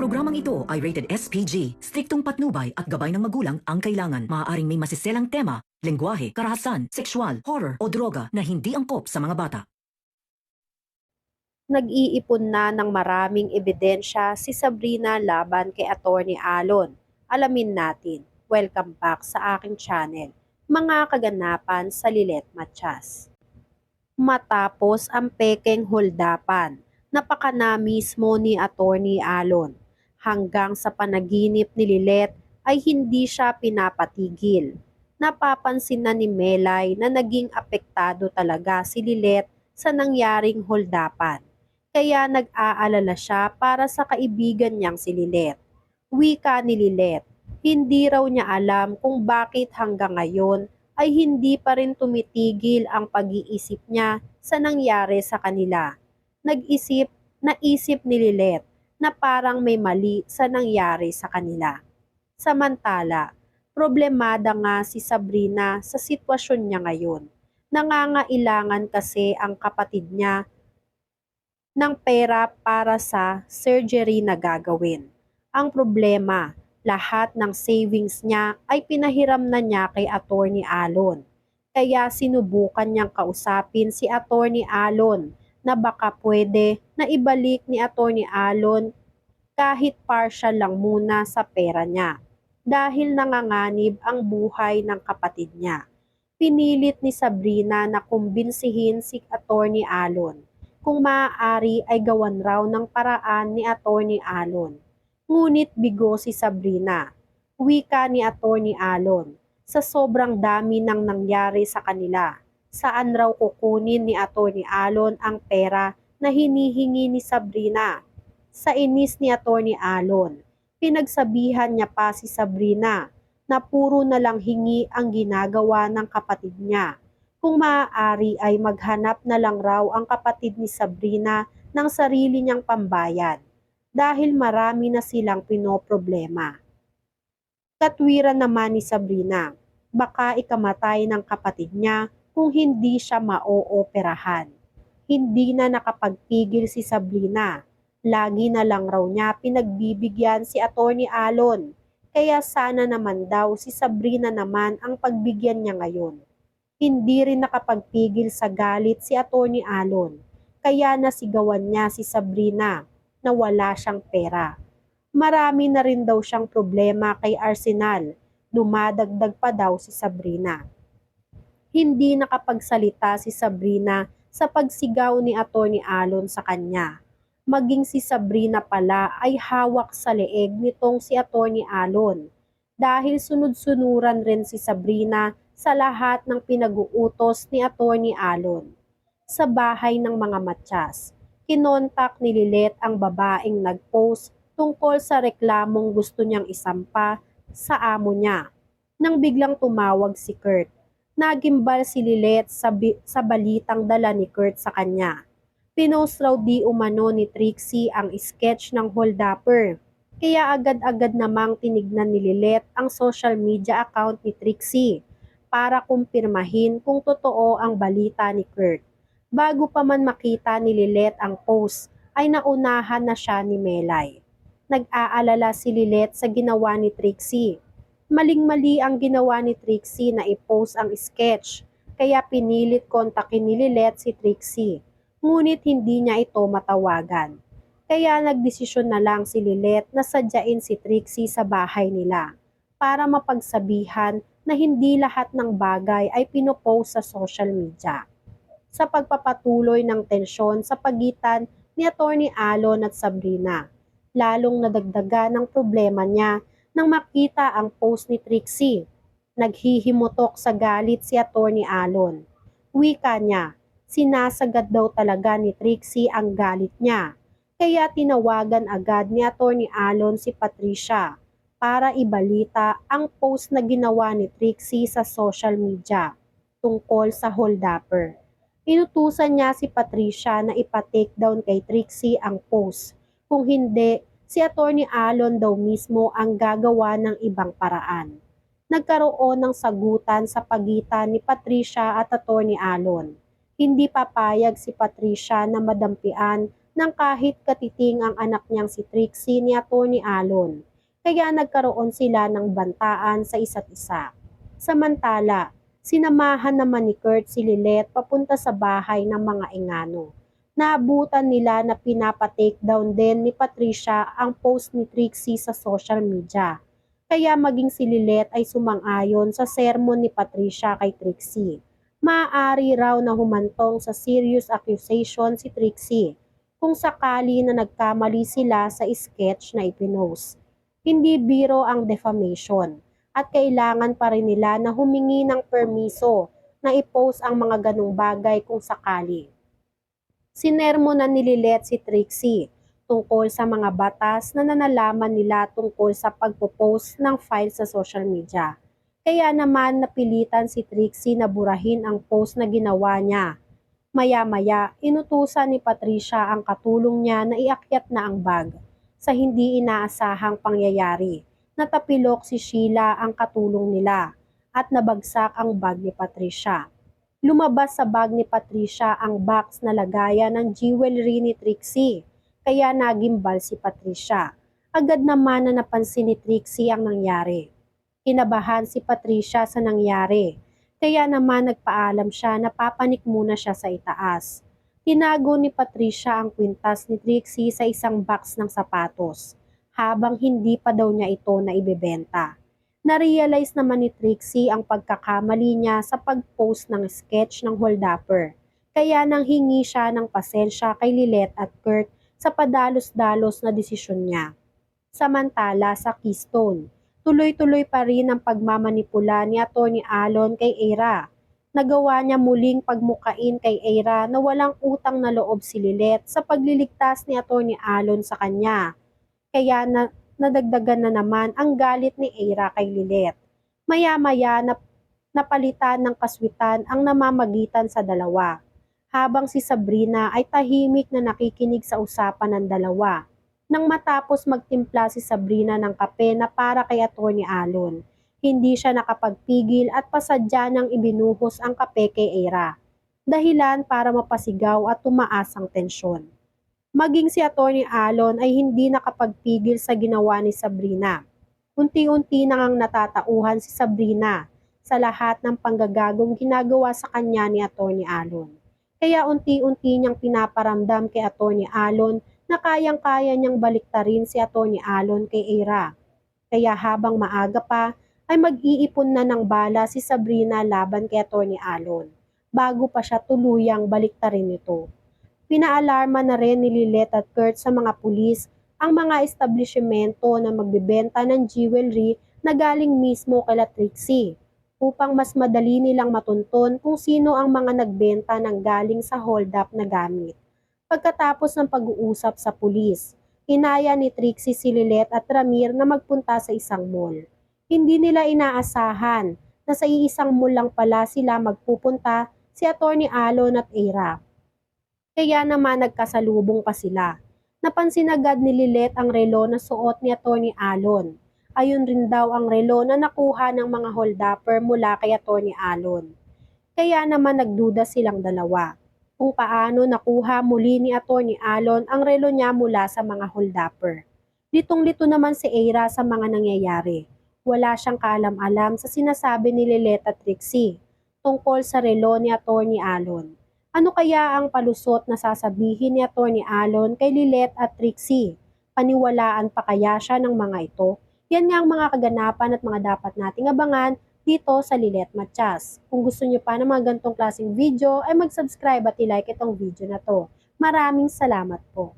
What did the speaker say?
programang ito ay rated SPG. Striktong patnubay at gabay ng magulang ang kailangan. Maaaring may masiselang tema, lengguwahe, karahasan, sexual, horror o droga na hindi angkop sa mga bata. Nag-iipon na ng maraming ebidensya si Sabrina laban kay Attorney Alon. Alamin natin. Welcome back sa aking channel, mga kaganapan sa Lilet Matias. Matapos ang pekeng holdapan, napakana mismo ni Attorney Alon. Hanggang sa panaginip ni Lilet ay hindi siya pinapatigil. Napapansin na ni Melay na naging apektado talaga si Lilet sa nangyaring holdapan. Kaya nag-aalala siya para sa kaibigan niyang si Lilet. Wika ni Lilet, hindi raw niya alam kung bakit hanggang ngayon ay hindi pa rin tumitigil ang pag-iisip niya sa nangyari sa kanila. Naisip ni Lilet na parang may mali sa nangyari sa kanila. Samantala, problemada nga si Sabrina sa sitwasyon niya ngayon. Nangangailangan kasi ang kapatid niya ng pera para sa surgery na gagawin. Ang problema, lahat ng savings niya ay pinahiram na niya kay Attorney Alon. Kaya sinubukan niyang kausapin si Attorney Alon na baka pwede na ibalik ni Attorney Alon kahit partial lang muna sa pera niya dahil nanganganib ang buhay ng kapatid niya. Pinilit ni Sabrina na kumbinsihin si Attorney Alon kung maaari ay gawan raw ng paraan ni Attorney Alon. Ngunit bigo si Sabrina. Wika ni Attorney Alon, sa sobrang dami ng nangyari sa kanila, saan raw kukunin ni Attorney Alon ang pera na hinihingi ni Sabrina? Sa inis ni Attorney Alon, pinagsabihan niya pa si Sabrina na puro na lang hingi ang ginagawa ng kapatid niya. Kung maaari ay maghanap na lang raw ang kapatid ni Sabrina ng sarili niyang pambayad dahil marami na silang pinoproblema. Katwiran naman ni Sabrina, baka ikamatay ng kapatid niya kung hindi siya maooperahan. Hindi na nakapagpigil si Sabrina. Lagi na lang raw niya pinagbibigyan si Attorney Alon. Kaya sana naman daw si Sabrina naman ang pagbigyan niya ngayon. Hindi rin nakapagpigil sa galit si Attorney Alon, kaya nasigawan niya si Sabrina na wala siyang pera. Marami na rin daw siyang problema kay Arsenal, dumadagdag pa daw si Sabrina. Hindi nakapagsalita si Sabrina sa pagsigaw ni Attorney Alon sa kanya. Maging si Sabrina pala ay hawak sa leeg nitong si Attorney Alon dahil sunod-sunuran rin si Sabrina sa lahat ng pinag-uutos ni Attorney Alon. Sa bahay ng mga Matias, kinontak ni Lilet ang babaeng nag-post tungkol sa reklamong gusto niyang isampa sa amo niya. Nang biglang tumawag si Kurt, nagimbal si Lilet sa balitang dala ni Kurt sa kanya. Pinost raw di umano ni Trixie ang sketch ng holdupper. Kaya agad-agad namang tinignan ni Lilet ang social media account ni Trixie para kumpirmahin kung totoo ang balita ni Kurt. Bago pa man makita ni Lilet ang post, ay naunahan na siya ni Melay. Nag-aalala si Lilet sa ginawa ni Trixie. Maling-mali ang ginawa ni Trixie na i-post ang sketch, kaya pinilit kontakin ni Lilet si Trixie. Ngunit hindi niya ito matawagan. Kaya nagdesisyon na lang si Lilet na sadyain si Trixie sa bahay nila para mapagsabihan na hindi lahat ng bagay ay pinopost sa social media. Sa pagpapatuloy ng tensyon sa pagitan ni Attorney Alon at Sabrina, lalong nadagdagan ng problema niya nang makita ang post ni Trixie. Naghihimutok sa galit si Attorney Alon. Wika niya, sinasagad daw talaga ni Trixie ang galit niya. Kaya tinawagan agad ni Attorney Alon si Patricia para ibalita ang post na ginawa ni Trixie sa social media tungkol sa holdupper. Inutusan niya si Patricia na ipa-take down kay Trixie ang post. Kung hindi, si Attorney Alon daw mismo ang gagawa ng ibang paraan. Nagkaroon ng sagutan sa pagitan ni Patricia at Attorney Alon. Hindi papayag si Patricia na madampian ng kahit katiting ang anak niyang si Trixie ni Atty. Alon. Kaya nagkaroon sila ng bantaan sa isa't isa. Samantala, sinamahan naman ni Kurt si Lilet papunta sa bahay ng mga Engano. Naabutan nila na pinapa-take down din ni Patricia ang post ni Trixie sa social media. Kaya maging si Lilet ay sumang-ayon sa sermon ni Patricia kay Trixie. Maaari raw na humantong sa serious accusation si Trixie kung sakali na nagkamali sila sa sketch na ipinost. Hindi biro ang defamation at kailangan pa rin nila na humingi ng permiso na i-post ang mga ganong bagay kung sakali. Sinermonan ni Lilet si Trixie tungkol sa mga batas na nalalaman nila tungkol sa pagpo-post ng file sa social media. Kaya naman napilitan si Trixie na burahin ang post na ginawa niya. Maya-maya, inutusan ni Patricia ang katulong niya na iakyat na ang bag. Sa hindi inaasahang pangyayari, natapilok si Sheila ang katulong nila at nabagsak ang bag ni Patricia. Lumabas sa bag ni Patricia ang box na lagayan ng jewelry ni Trixie, kaya nagimbal si Patricia. Agad naman na napansin ni Trixie ang nangyari. Kinabahan si Patricia sa nangyari, kaya naman nagpaalam siya na papanik muna siya sa itaas. Tinago ni Patricia ang kwintas ni Trixie sa isang box ng sapatos, habang hindi pa daw niya ito na ibebenta. Na-realize naman ni Trixie ang pagkakamali niya sa pag-post ng sketch ng holdupper. Kaya nang hingi siya ng pasensya kay Lilet at Kurt sa padalos-dalos na desisyon niya. Samantala sa Keystone, tuloy-tuloy pa rin ang pagmamanipula ni Atty. Alon kay Eira. Nagawa niya muling pagmukain kay Eira na walang utang na loob si Lilet sa pagliligtas ni Atty. Alon sa kanya. Kaya nadagdagan na naman ang galit ni Eira kay Lilet. Maya-maya napalitan ng kaswitan ang namamagitan sa dalawa, habang si Sabrina ay tahimik na nakikinig sa usapan ng dalawa. Nang matapos magtimpla si Sabrina ng kape na para kay Atty. Alon, hindi siya nakapagpigil at pasadya niyang ibinuhos ang kape kay Eira. Dahilan para mapasigaw at tumaas ang tensyon. Maging si Atty. Alon ay hindi nakapagpigil sa ginawa ni Sabrina. Unti-unti nang natatauhan si Sabrina sa lahat ng panggagagong ginagawa sa kanya ni Atty. Alon. Kaya unti-unti niyang pinaparamdam kay Atty. Alon na kayang-kaya niyang baliktarin si Atty. Alon kay Eira. Kaya habang maaga pa ay mag-iipon na ng bala si Sabrina laban kay Atty. Alon bago pa siya tuluyang baliktarin ito. Pinaalarma na rin ni Lilet at Kurt sa mga pulis ang mga establishmento na magbebenta ng jewelry na galing mismo kay Trixie upang mas madali nilang matunton kung sino ang mga nagbenta ng galing sa hold-up na gamit. Pagkatapos ng pag-uusap sa pulis, inaya ni Trixie si Lilet at Ramir na magpunta sa isang mall. Hindi nila inaasahan na sa iisang mall lang pala sila magpupunta si Atty. Alon at Eira. Kaya naman nagkasalubong pa sila. Napansin agad ni Lilet ang relo na suot ni Atty. Alon. Ayun rin daw ang relo na nakuha ng mga holdupper mula kay Atty. Alon. Kaya naman nagduda silang dalawa kung paano nakuha muli ni Atty. Alon ang relo niya mula sa mga holdupper. Litong-lito naman si Eira sa mga nangyayari. Wala siyang kaalam-alam sa sinasabi ni Lilet at Trixie tungkol sa relo ni Atty. Alon. Ano kaya ang palusot na sasabihin ni Atty. Alon kay Lilet at Trixie? Paniwalaan pa kaya siya ng mga ito? Yan nga ang mga kaganapan at mga dapat nating abangan dito sa Lilet Matias. Kung gusto niyo pa ng mga ganitong klaseng video ay mag-subscribe at i-like itong video na to. Maraming salamat po.